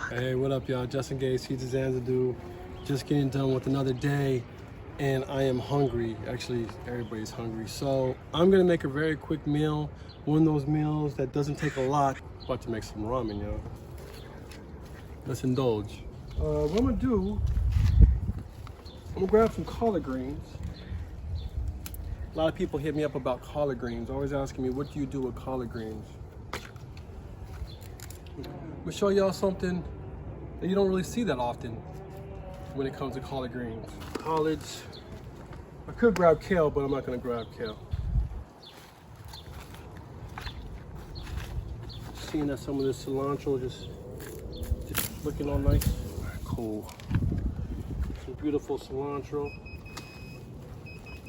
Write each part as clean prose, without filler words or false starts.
Hey, what up, y'all? Justin Gates, Pizza Zanzidu. Just getting done with another day, and I am hungry. Actually, everybody's hungry. So I'm gonna make a very quick meal. One of those meals that doesn't take a lot. About to make some ramen, y'all. Let's indulge. What I'm gonna do, I'm gonna grab some collard greens. A lot of people hit me up about collard greens, always asking me, what do you do with collard greens? I'm gonna show y'all something that you don't really see that often when it comes to collard greens. Collards. I could grab kale, but I'm not gonna grab kale. Seeing that some of this cilantro just looking all nice. Cool. Some beautiful cilantro.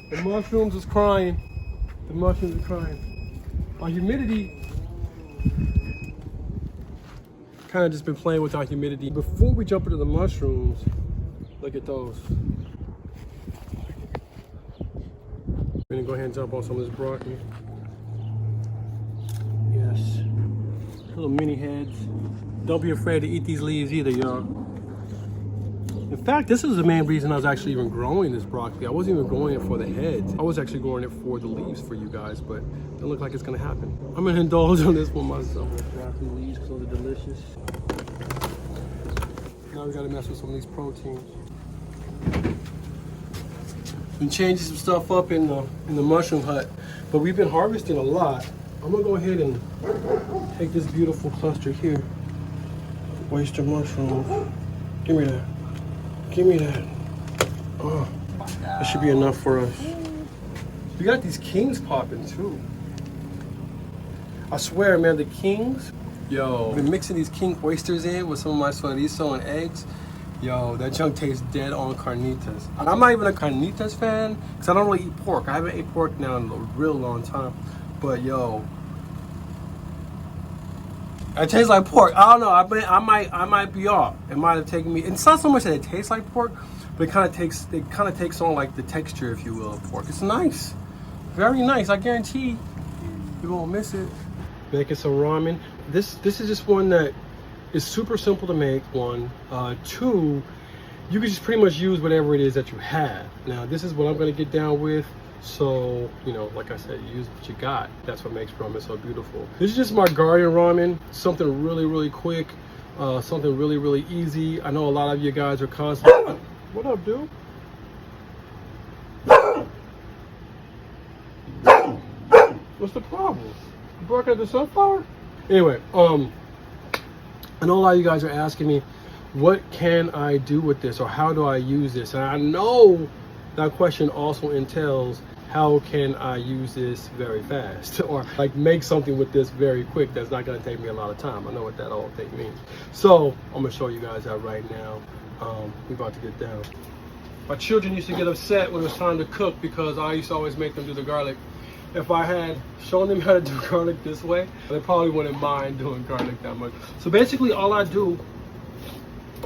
The mushrooms is crying. The mushrooms are crying. Our humidity, kind of just been playing with our humidity. Before we jump into the mushrooms, look at those. We're gonna go ahead and jump on some of this broccoli. Yes. Little mini heads. Don't be afraid to eat these leaves either, y'all. In fact, this is the main reason I was actually even growing this broccoli. I wasn't even growing it for the heads. I was actually growing it for the leaves for you guys, but it doesn't look like it's gonna happen. I'm gonna indulge on this one myself. Broccoli leaves, because those are delicious. Now we gotta mess with some of these proteins. Been changing some stuff up in the mushroom hut, but we've been harvesting a lot. I'm gonna go ahead and take this beautiful cluster here. Oyster mushroom. Give me that. Give me that. Oh, that should be enough for us. We got these kings popping too. I swear, man, the kings. Yo, I've been mixing these king oysters in with some of my chorizo and eggs. Yo, that junk tastes dead on carnitas. And I'm not even a carnitas fan because I don't really eat pork. I haven't ate pork now in a real long time. But yo, it tastes like pork. I don't know. I might be off. It might have taken me. It's not so much that it tastes like pork, but it kind of takes on like the texture, if you will, of pork. It's nice, very nice. I guarantee you won't miss it. Making some ramen. This is just one that is super simple to make. One, two, you can just pretty much use whatever it is that you have. Now this is what I'm gonna get down with. So, you know, like I said, you use what you got. That's what makes ramen so beautiful. This is just my garden ramen. Something really, really quick. Something really, really easy. I know a lot of you guys are constantly... What up, dude? What's the problem? You barking at the sunflower? Anyway, I know a lot of you guys are asking me, what can I do with this? Or how do I use this? And I know that question also entails, how can I use this very fast? Or like make something with this very quick that's not gonna take me a lot of time. I know what that whole thing means. So I'm gonna show you guys that right now. We're about to get down. My children used to get upset when it was time to cook because I used to always make them do the garlic. If I had shown them how to do garlic this way, they probably wouldn't mind doing garlic that much. So basically all I do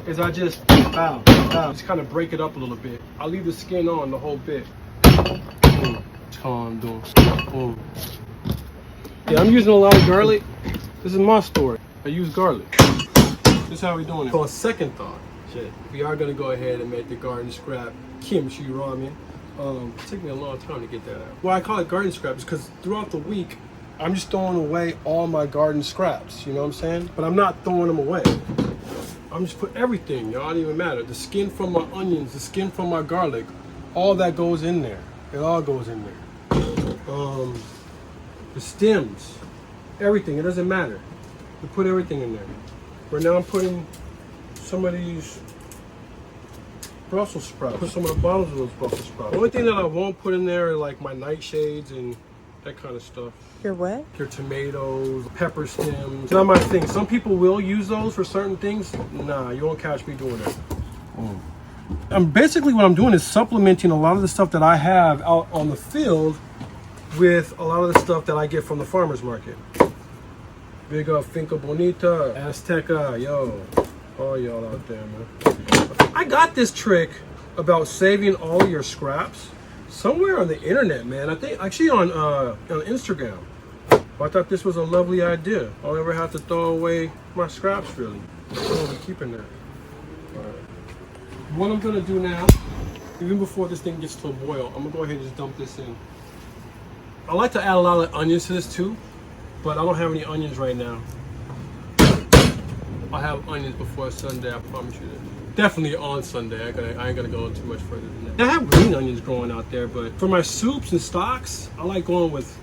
is I just just kind of break it up a little bit. I leave the skin on the whole bit. That's all I'm doing. Yeah, I'm using a lot of garlic. This is my story. I use garlic. This is how we're doing it. So on second thought, we are gonna go ahead and make the garden scrap kimchi ramen. It took me a long time to get that out. Why I call it garden scraps is because throughout the week, I'm just throwing away all my garden scraps. You know what I'm saying? But I'm not throwing them away. I'm just putting everything, y'all. It don't even matter. The skin from my onions, the skin from my garlic, all that goes in there. It all goes in there. The stems, everything. It doesn't matter. We put everything in there. Right now I'm putting some of these Brussels sprouts. Put some of the bottoms of those Brussels sprouts. The only thing that I won't put in there are like my nightshades and that kind of stuff. Your what? Your tomatoes, pepper stems. It's not my thing. Some people will use those for certain things. Nah, you won't catch me doing that. Basically what I'm doing is supplementing a lot of the stuff that I have out on the field with a lot of the stuff that I get from the farmer's market. Big up Finca Bonita, Azteca, yo. All y'all out there, man. I got this trick about saving all your scraps somewhere on the internet, man. I think actually on Instagram. I thought this was a lovely idea. I don't ever have to throw away my scraps, really. I'm keeping that. All right. What I'm gonna do now, even before this thing gets to a boil, I'm gonna go ahead and just dump this in. I like to add a lot of onions to this too, but I don't have any onions right now. I'll have onions before Sunday, I promise you that. Definitely on Sunday. I ain't gonna go too much further than that. I have green onions growing out there, but for my soups and stocks, I like going with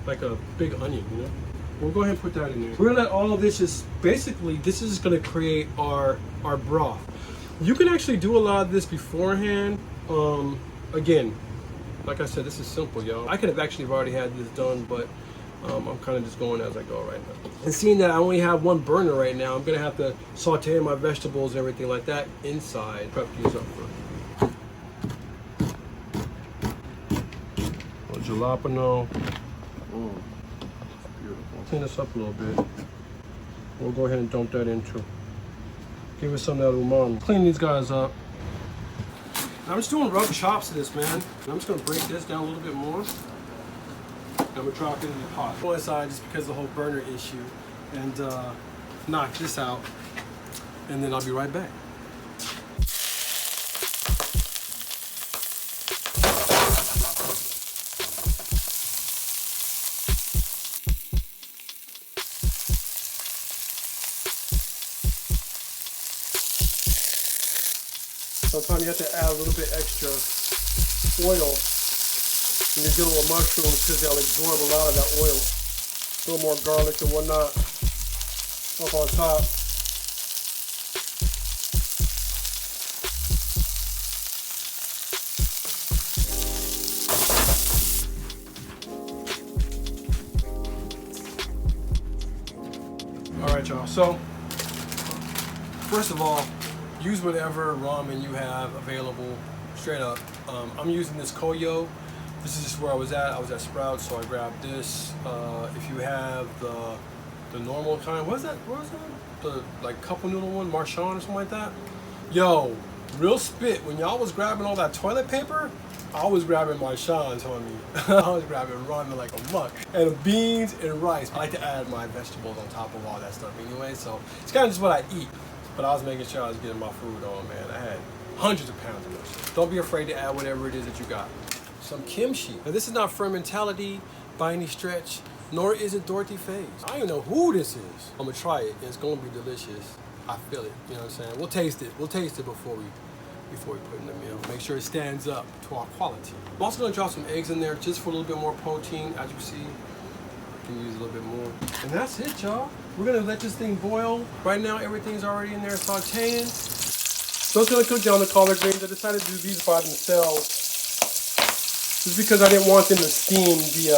like a big onion, you know? We'll go ahead and put that in there. We're gonna let all of this just, basically, this is gonna create our broth. You can actually do a lot of this beforehand. Again, like I said, this is simple, y'all. I could have actually already had this done, but I'm kind of just going as I go right now. And seeing that I only have one burner right now, I'm gonna have to saute my vegetables and everything like that inside. Prep these up first. A little jalapeno. Beautiful. Clean this up a little bit. We'll go ahead and dump that in too. Give it some of that umami. Clean these guys up. I'm just doing rough chops to this, man. I'm just gonna break this down a little bit more. I'm gonna drop it in the pot. Go inside just because of the whole burner issue, and knock this out, and then I'll be right back. Sometimes you have to add a little bit extra oil when you're dealing with mushrooms because they'll absorb a lot of that oil. A little more garlic and whatnot up on top. All right, y'all. So, first of all, use whatever ramen you have available, straight up. I'm using this Koyo. This is just where I was at. I was at Sprouts, so I grabbed this. If you have the normal kind, what is that? The like couple noodle one, Marchand or something like that. Yo, real spit. When y'all was grabbing all that toilet paper, I was grabbing Marchand's, homie. I was grabbing ramen like a muck. And beans and rice. I like to add my vegetables on top of all that stuff anyway, so it's kind of just what I eat. But I was making sure I was getting my food on, man. I had hundreds of pounds of this. Don't be afraid to add whatever it is that you got. Some kimchi. Now this is not fermentality by any stretch, nor is it Dorothy Faze. I don't even know who this is. I'm gonna try it, and it's gonna be delicious. I feel it, you know what I'm saying? We'll taste it. We'll taste it before we put it in the meal. Make sure it stands up to our quality. I'm also gonna drop some eggs in there just for a little bit more protein. As you see, I can use a little bit more. And that's it, y'all. We're gonna let this thing boil. Right now, everything's already in there sauteing. So it's gonna cook down the collard greens. I decided to do these by themselves just because I didn't want them to steam the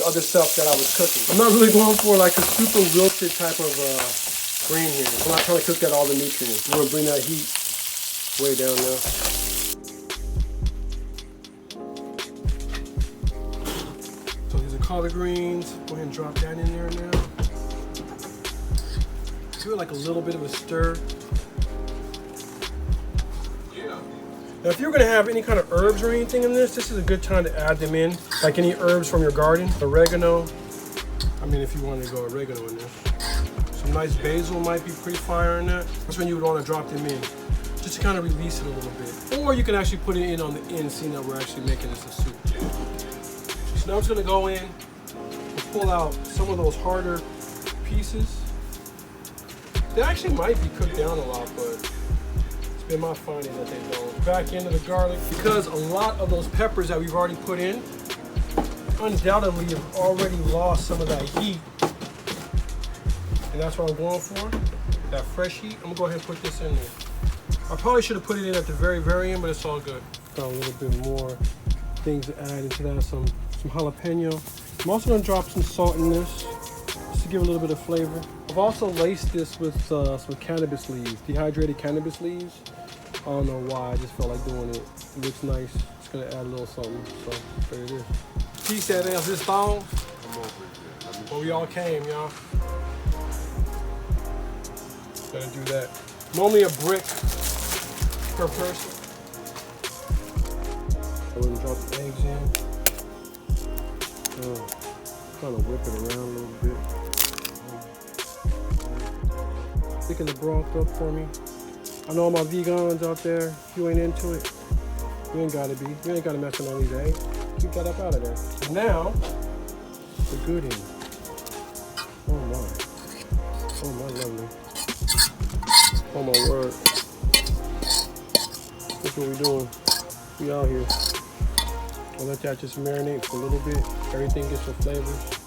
other stuff that I was cooking. I'm not really going for like a super wilted type of green here. I'm not trying to cook out all the nutrients. I'm gonna bring that heat way down now. So these are collard greens. Go ahead and drop that in there now. Give it like a little bit of a stir. Now, if you're gonna have any kind of herbs or anything in this is a good time to add them in. Like any herbs from your garden. Oregano. I mean, if you want to go oregano in there. Some nice basil might be pretty fire in that. That's when you would want to drop them in. Just to kind of release it a little bit. Or you can actually put it in on the end, seeing that we're actually making this a soup. So now I'm just gonna go in and pull out some of those harder pieces. They actually might be cooked down a lot, but it's been my finding that they don't. Back into the garlic, because a lot of those peppers that we've already put in undoubtedly have already lost some of that heat. And that's what I'm going for, that fresh heat. I'm gonna go ahead and put this in there. I probably should have put it in at the very end, but it's all good. Got a little bit more things to add into that, some jalapeno. I'm also gonna drop some salt in this, just to give a little bit of flavor. I've also laced this with some cannabis leaves, dehydrated cannabis leaves. I don't know why, I just felt like doing it. It looks nice. Just gonna add a little something, so there it is. Peace out there, this phone. I'm over it. Well, we all came, y'all. Gotta do that. Normally a brick per person. I'm gonna drop the eggs in. Kind of whip it around a little bit. thicking the broth up for me. I know all my vegans out there, if you ain't into it, you ain't gotta be. You ain't gotta mess with all these eggs. Keep that up out of there. And now, the good end. Oh my. Oh my lovely. Oh my word. That's what we doing. We out here. I'll let that just marinate for a little bit. Everything gets some flavors.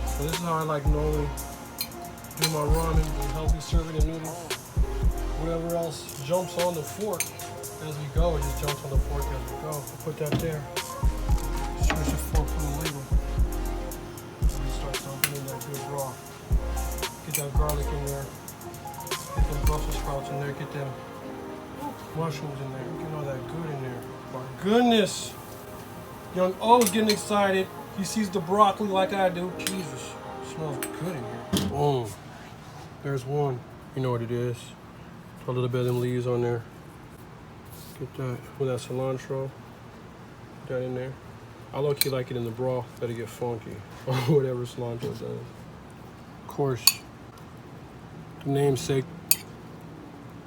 So this is how I like normally do my ramen, and healthy serving of noodles. Whatever else jumps on the fork as we go, it just jumps on the fork as we go. I'll put that there. Switch the fork from the ladle. And we start dumping in that good broth. Get that garlic in there. Get them Brussels sprouts in there. Get them mushrooms in there. Get all that good in there. My goodness. Young O's getting excited. He sees the broccoli like I do. Jesus. It smells good in here. Boom. There's one. You know what it is. Put a little bit of them leaves on there. Get that with that cilantro. Put that in there. I low-key like it in the broth. Let it get funky. Or whatever cilantro does. Of course, the namesake.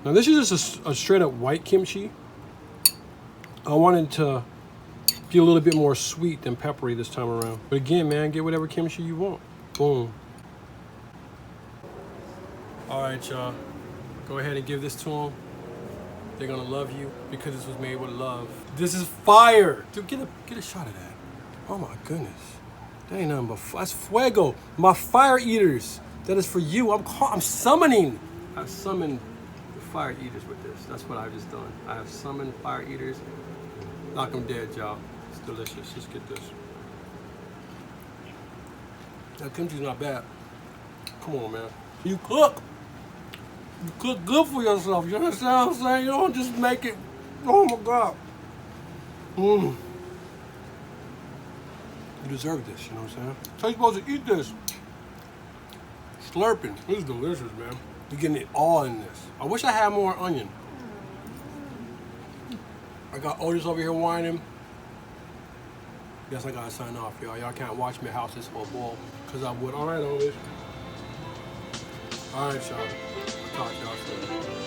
Now this is just a straight up white kimchi. I wanted to get a little bit more sweet than peppery this time around. But again, man, get whatever kimchi you want. Boom. All right, y'all. Go ahead and give this to them. They're gonna love you because this was made with love. This is fire. Dude, get a shot of that. Oh my goodness. That ain't nothing but that's fuego. My fire eaters. That is for you. I'm summoning. I've summoned the fire eaters with this. That's what I've just done. I have summoned fire eaters. Knock them dead, y'all. It's delicious. Just get this. That kimchi's not bad. Come on, man. You cook. You cook good for yourself. You understand what I'm saying? You don't just make it. Oh my God. You deserve this, you know what I'm saying? So you're supposed to eat this. Slurping. This is delicious, man. You're getting it all in this. I wish I had more onion. I got Otis over here whining. Guess I gotta sign off, y'all. Y'all can't watch me house this whole bowl, because I would. All right, Otis. All right, y'all. Talk to y'all soon.